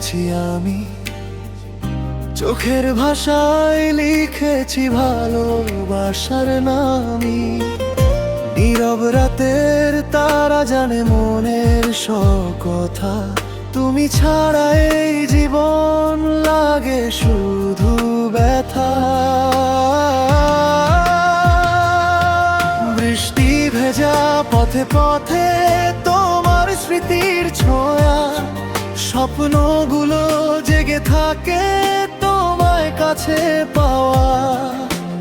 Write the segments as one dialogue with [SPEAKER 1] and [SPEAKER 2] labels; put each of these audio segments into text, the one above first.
[SPEAKER 1] বুঝেছি আমি, চোখের ভাষায় লিখেছি ভালোবাসার নামই। নীরব রাতের তারা জানে মনের সব কথা, তুমি ছাড়া এই জীবন লাগে শুধু ব্যথা। বৃষ্টি ভেজা পথে পথে তোমার স্মৃতির ছোঁয়া, স্বপ্নগুলো জেগে থাকে তোমায় কাছে পাওয়া।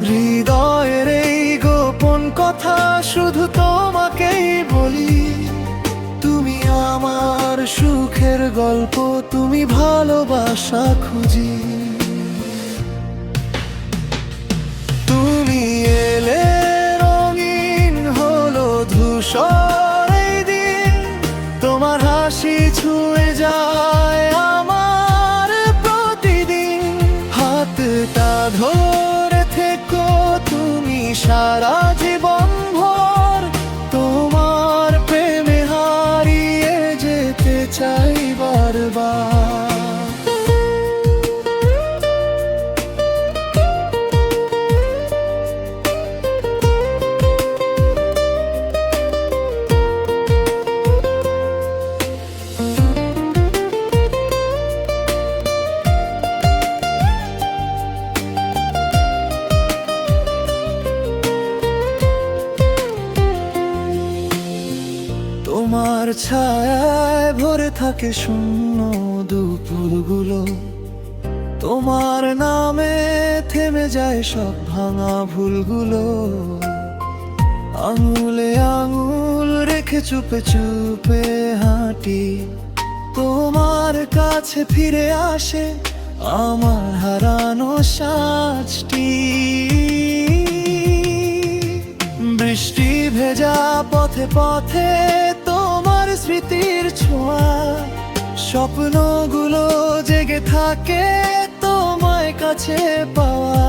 [SPEAKER 1] হৃদয়ের এই গোপন কথা শুধু তোমাকেই বলি, তুমি আমার সুখের গল্প, তুমি ভালোবাসা খুঁজি। তুমি এলে রঙিন হলো ধূসর এই দিন, তোমার হাসি ছুঁয়ে যায় আমার প্রতিদিন। হাতটা ধরে থেকো তুমি সারা জীবন ভর, তোমার প্রেমে হারিয়ে যেতে চাই বারবার। তোমার ছায়ায় ভরে থাকে শূন্য দুপুরগুলো, তোমার নামে থেমে যায় সব ভাঙা ভুলগুলো। আঙুলে আঙুল রেখে চুপে চুপে হাঁটি, তোমার কাছে ফিরে আসে আমার হারানো সাজটি। বৃষ্টি ভেজা পথে পথে তোমার স্মৃতির ছোঁয়া, স্বপ্নগুলো জেগে থাকে তোমায় কাছে পাওয়া।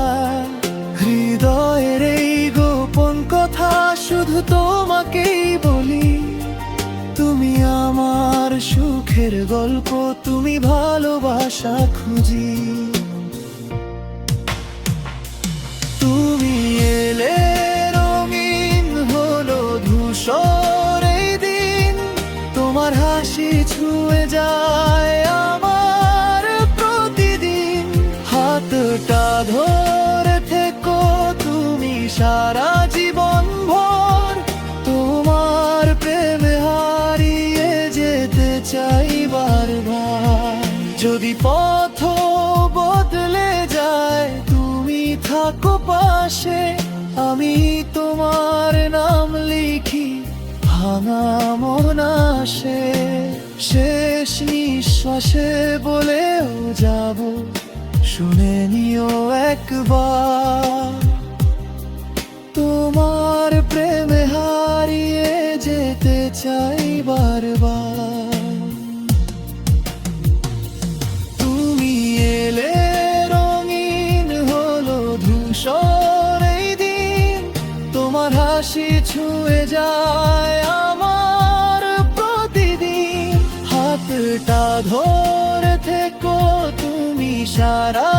[SPEAKER 1] হৃদয়ের এই গোপন কথা শুধু তোমাকেই বলি, তুমি আমার সুখের গল্প, তুমি ভালোবাসা খুঁজি। তুমি এলে রঙিন হলো ধূসর এই দিন, তোমার হাসি ছুঁয়ে যায় আমার প্রতিদিন। হাতটা ধরে থেকো তুমি সারা জীবন ভর, তোমার প্রেমে হারিয়ে যেতে চাই বারবার। যদি পথ বদলে যায় তুমি থাকো পাশে, আমি তোমার নাম লিখি ভাঙা মন আসে। শেষ নিঃশ্বাসে বলেও যাব, শুনে নিও একবার, তোমার প্রেমে হারিয়ে যেতে চাই বারবার। তুমি এলে রঙিন হলো ধূসর এই দিন, তোমার হাসি ছুঁয়ে যায় আমার প্রতিদিন। হাতটা ধরে থেকো তুমি সারা